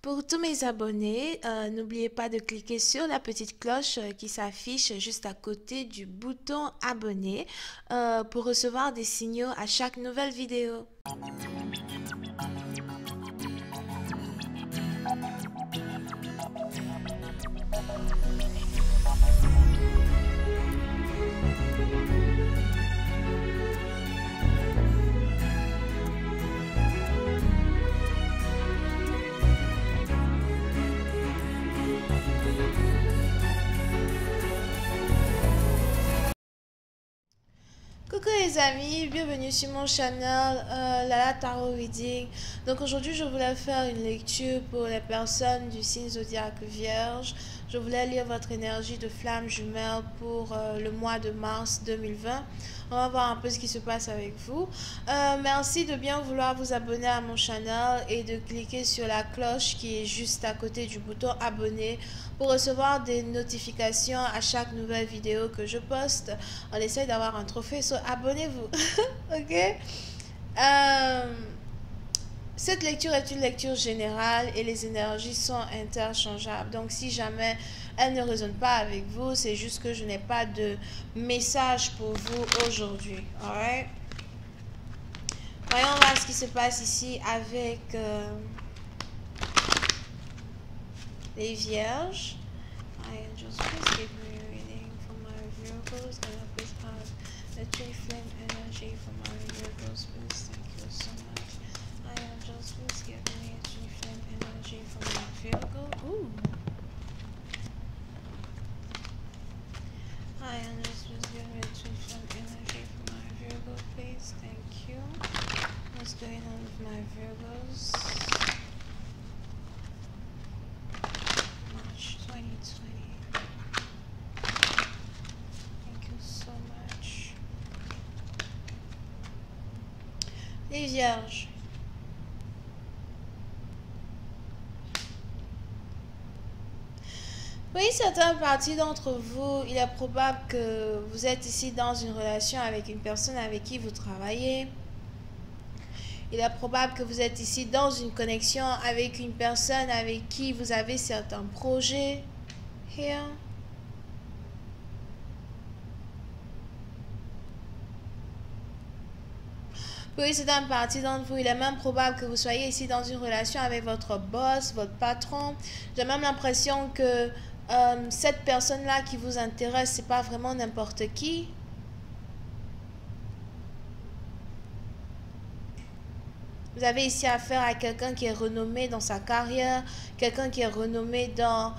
Pour tous mes abonnés, n'oubliez pas de cliquer sur la petite cloche qui s'affiche juste à côté du bouton abonner pour recevoir des signaux à chaque nouvelle vidéo. Coucou les amis, bienvenue sur mon channel Lala Tarot Reading. Donc aujourd'hui je voulais faire une lecture pour les personnes du signe zodiaque Vierge. Je voulais lire votre énergie de flamme jumelle pour le mois de mars 2020. On va voir un peu ce qui se passe avec vous. Merci de bien vouloir vous abonner à mon channel et de cliquer sur la cloche qui est juste à côté du bouton abonner pour recevoir des notifications à chaque nouvelle vidéo que je poste. On essaye d'avoir un trophée, so abonnez-vous. Ok? Cette lecture est une lecture générale et les énergies sont interchangeables. Donc si jamais elle ne résonne pas avec vous, c'est juste que je n'ai pas de message pour vous aujourd'hui. Alright? Voyons voir ce qui se passe ici avec les vierges. I just please give me a reading for my Virgos and I please have the tree flame energy for my Virgos, please. Thank you so much. I am just please give me a tree flame energy for my Virgo. Ooh. I am just please give me a tree flame energy for my Virgo, please. Thank you. What's going on with my Virgos? March 2020. Thank you so much. Les vierges. Pour une certaine partie d'entre vous, il est probable que vous êtes ici dans une relation avec une personne avec qui vous travaillez. Il est probable que vous êtes ici dans une connexion avec une personne avec qui vous avez certains projets. Here. Pour une certaine partie d'entre vous, il est même probable que vous soyez ici dans une relation avec votre boss, votre patron. J'ai même l'impression que cette personne-là qui vous intéresse, c'est pas vraiment n'importe qui. Vous avez ici affaire à quelqu'un qui est renommé dans sa carrière, quelqu'un qui est renommé dans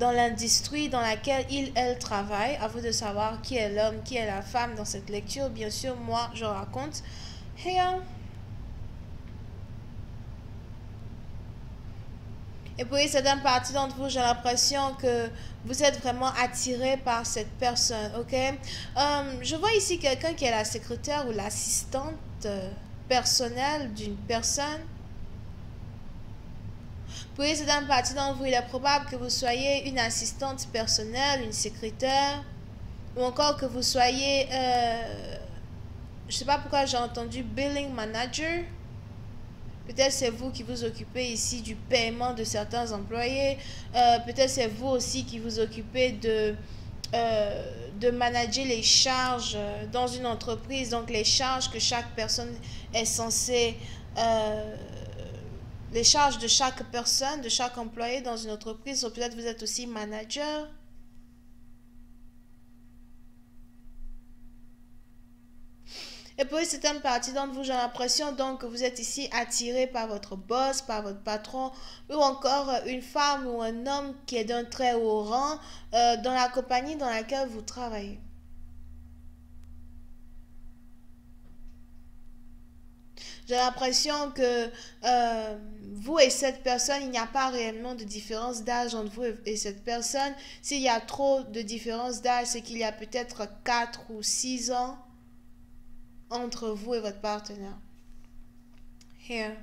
l'industrie dans laquelle elle travaille. À vous de savoir qui est l'homme, qui est la femme dans cette lecture. Bien sûr, moi, je raconte. Here. Et pour une certaine partie d'entre vous, j'ai l'impression que vous êtes vraiment attiré par cette personne, ok? Je vois ici quelqu'un qui est la secrétaire ou l'assistante personnelle d'une personne. Pour une certaine partie d'entre vous, il est probable que vous soyez une assistante personnelle, une secrétaire, ou encore que vous soyez, je ne sais pas pourquoi j'ai entendu billing manager. Peut-être c'est vous qui vous occupez ici du paiement de certains employés. Peut-être c'est vous aussi qui vous occupez de manager les charges dans une entreprise. Donc les charges que chaque personne est censée... les charges de chaque personne, de chaque employé dans une entreprise. Ou peut-être vous êtes aussi manager. Et pour une certaine partie d'entre vous, j'ai l'impression donc que vous êtes ici attiré par votre boss, par votre patron, ou encore une femme ou un homme qui est d'un très haut rang dans la compagnie dans laquelle vous travaillez. J'ai l'impression que vous et cette personne, il n'y a pas réellement de différence d'âge entre vous et cette personne. S'il y a trop de différence d'âge, c'est qu'il y a peut-être 4 ou 6 ans entre vous et votre partenaire. Here.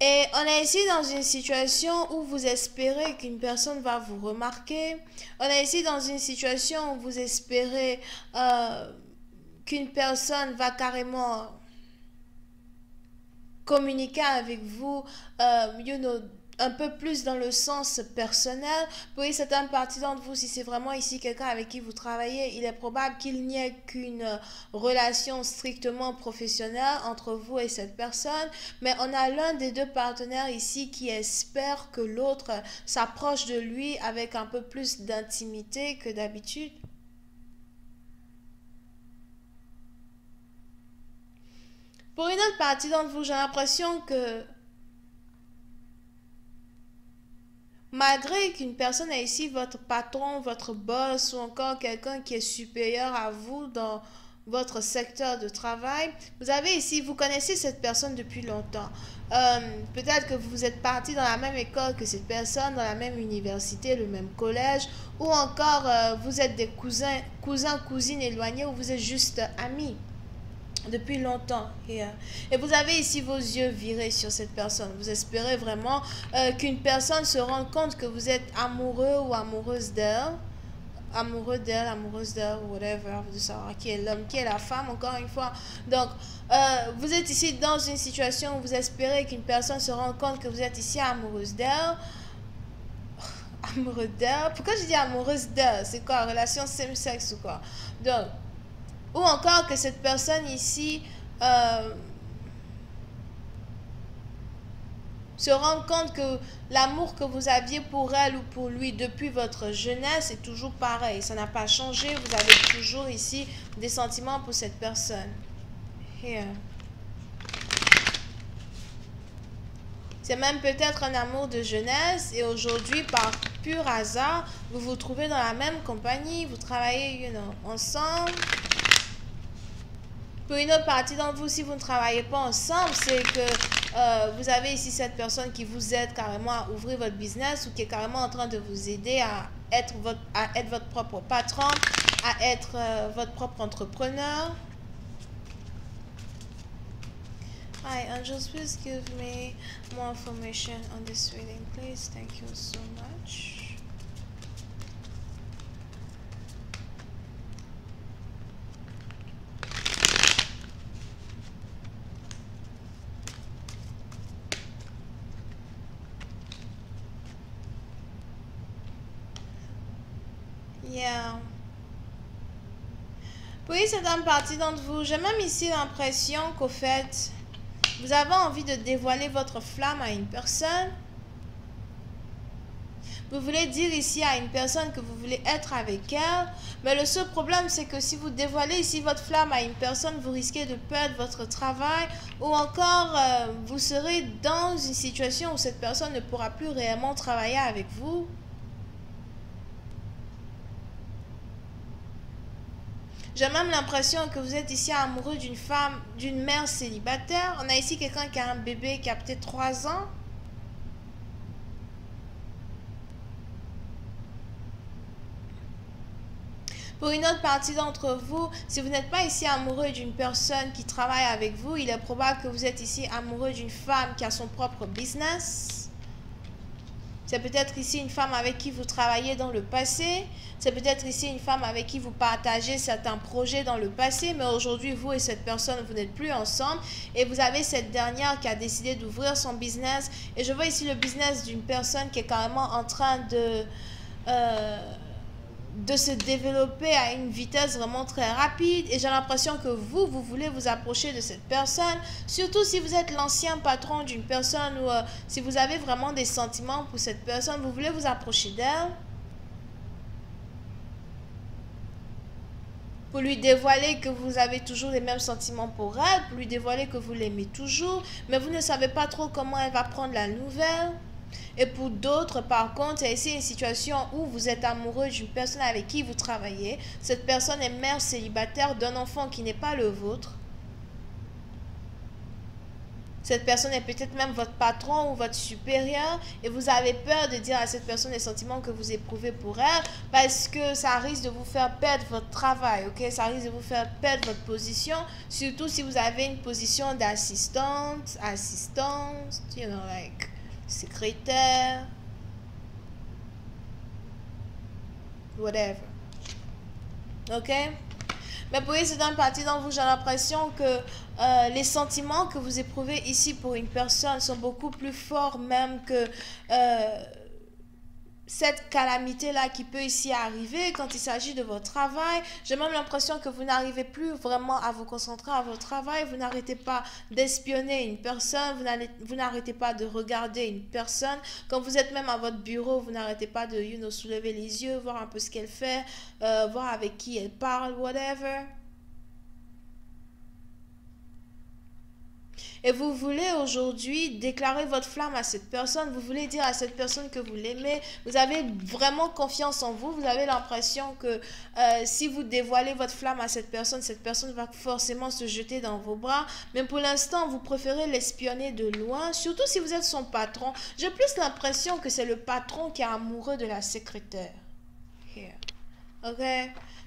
Et on est ici dans une situation où vous espérez qu'une personne va vous remarquer. On est ici dans une situation où vous espérez qu'une personne va carrément communiquer avec vous, un peu plus dans le sens personnel. Pour une certaine partie d'entre vous, si c'est vraiment ici quelqu'un avec qui vous travaillez, il est probable qu'il n'y ait qu'une relation strictement professionnelle entre vous et cette personne, mais on a l'un des deux partenaires ici qui espère que l'autre s'approche de lui avec un peu plus d'intimité que d'habitude. Pour une autre partie d'entre vous, j'ai l'impression que malgré qu'une personne est ici votre patron, votre boss ou encore quelqu'un qui est supérieur à vous dans votre secteur de travail, vous avez ici, vous connaissez cette personne depuis longtemps. Peut-être que vous êtes parti dans la même école que cette personne, dans la même université, le même collège, ou encore vous êtes des cousines éloignés ou vous êtes juste amis depuis longtemps. Et vous avez ici vos yeux virés sur cette personne. Vous espérez vraiment qu'une personne se rende compte que vous êtes amoureux ou amoureuse d'elle. Amoureuse d'elle, whatever, de savoir qui est l'homme, qui est la femme, encore une fois. Donc, vous êtes ici dans une situation où vous espérez qu'une personne se rende compte que vous êtes ici amoureuse d'elle. Amoureuse d'elle? Pourquoi je dis amoureuse d'elle? C'est quoi? Relation same-sexe ou quoi? Donc, ou encore que cette personne ici se rende compte que l'amour que vous aviez pour elle ou pour lui depuis votre jeunesse est toujours pareil. Ça n'a pas changé. Vous avez toujours ici des sentiments pour cette personne. Here. C'est même peut-être un amour de jeunesse et aujourd'hui, par pur hasard, vous vous trouvez dans la même compagnie, vous travaillez ensemble. Pour une autre partie d'entre vous, si vous ne travaillez pas ensemble, c'est que vous avez ici cette personne qui vous aide carrément à ouvrir votre business ou qui est carrément en train de vous aider à être votre propre patron, à être votre propre entrepreneur. Hi, angels, please give me more information on this reading, please. Thank you so much. Yeah. Oui, c'est une partie d'entre vous. J'ai même ici l'impression qu'au fait, vous avez envie de dévoiler votre flamme à une personne. Vous voulez dire ici à une personne que vous voulez être avec elle. Mais le seul problème, c'est que si vous dévoilez ici votre flamme à une personne, vous risquez de perdre votre travail. Ou encore, vous serez dans une situation où cette personne ne pourra plus réellement travailler avec vous. J'ai même l'impression que vous êtes ici amoureux d'une femme, d'une mère célibataire. On a ici quelqu'un qui a un bébé qui a peut-être 3 ans. Pour une autre partie d'entre vous, si vous n'êtes pas ici amoureux d'une personne qui travaille avec vous, il est probable que vous êtes ici amoureux d'une femme qui a son propre business. C'est peut-être ici une femme avec qui vous travaillez dans le passé. C'est peut-être ici une femme avec qui vous partagez certains projets dans le passé. Mais aujourd'hui, vous et cette personne, vous n'êtes plus ensemble. Et vous avez cette dernière qui a décidé d'ouvrir son business. Et je vois ici le business d'une personne qui est carrément en train de se développer à une vitesse vraiment très rapide et j'ai l'impression que vous voulez vous approcher de cette personne, surtout si vous êtes l'ancien patron d'une personne ou si vous avez vraiment des sentiments pour cette personne, vous voulez vous approcher d'elle pour lui dévoiler que vous avez toujours les mêmes sentiments pour elle, pour lui dévoiler que vous l'aimez toujours, mais vous ne savez pas trop comment elle va prendre la nouvelle. Et pour d'autres, par contre, il y a ici une situation où vous êtes amoureux d'une personne avec qui vous travaillez. Cette personne est mère célibataire d'un enfant qui n'est pas le vôtre. Cette personne est peut-être même votre patron ou votre supérieur et vous avez peur de dire à cette personne les sentiments que vous éprouvez pour elle parce que ça risque de vous faire perdre votre travail, ok? Ça risque de vous faire perdre votre position, surtout si vous avez une position d'assistante, you know, like secrétaire, whatever. Ok? Mais pour une certaine partie d'entre vous, j'ai l'impression que les sentiments que vous éprouvez ici pour une personne sont beaucoup plus forts même que cette calamité-là qui peut ici arriver quand il s'agit de votre travail. J'ai même l'impression que vous n'arrivez plus vraiment à vous concentrer à votre travail. Vous n'arrêtez pas d'espionner une personne. Vous n'arrêtez pas de regarder une personne. Quand vous êtes même à votre bureau, vous n'arrêtez pas de soulever les yeux, voir un peu ce qu'elle fait, voir avec qui elle parle, whatever. Et vous voulez aujourd'hui déclarer votre flamme à cette personne, vous voulez dire à cette personne que vous l'aimez, vous avez vraiment confiance en vous, vous avez l'impression que si vous dévoilez votre flamme à cette personne va forcément se jeter dans vos bras, mais pour l'instant, vous préférez l'espionner de loin, surtout si vous êtes son patron. J'ai plus l'impression que c'est le patron qui est amoureux de la secrétaire. Here. Ok?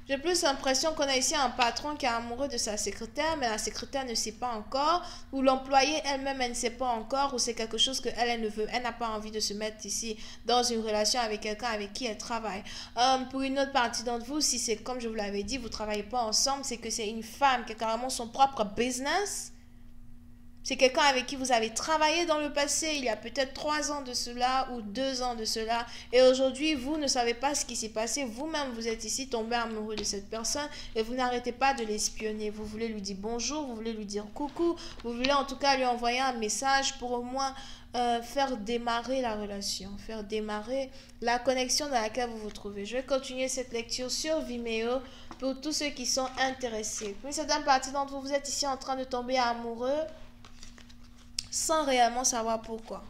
J'ai plus l'impression qu'on a ici un patron qui est amoureux de sa secrétaire, mais la secrétaire ne sait pas encore, ou l'employée elle-même, elle ne sait pas encore, ou c'est quelque chose qu'elle, elle ne veut, elle n'a pas envie de se mettre ici dans une relation avec quelqu'un avec qui elle travaille. Pour une autre partie d'entre vous, si c'est comme je vous l'avais dit, vous ne travaillez pas ensemble, c'est que c'est une femme qui a carrément son propre business. C'est quelqu'un avec qui vous avez travaillé dans le passé, il y a peut-être 3 ans de cela ou 2 ans de cela. Et aujourd'hui, vous ne savez pas ce qui s'est passé. Vous-même, vous êtes ici tombé amoureux de cette personne et vous n'arrêtez pas de l'espionner. Vous voulez lui dire bonjour, vous voulez lui dire coucou. Vous voulez en tout cas lui envoyer un message pour au moins faire démarrer la relation, faire démarrer la connexion dans laquelle vous vous trouvez. Je vais continuer cette lecture sur Vimeo pour tous ceux qui sont intéressés. Pour une certaine partie d'entre vous, vous êtes ici en train de tomber amoureux sans réellement savoir pourquoi.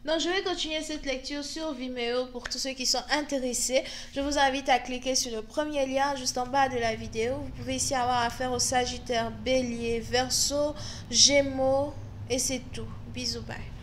Donc, je vais continuer cette lecture sur Vimeo pour tous ceux qui sont intéressés. Je vous invite à cliquer sur le premier lien juste en bas de la vidéo. Vous pouvez ici avoir affaire au Sagittaire, Bélier, Verseau, Gémeaux et c'est tout. Bisous, bye.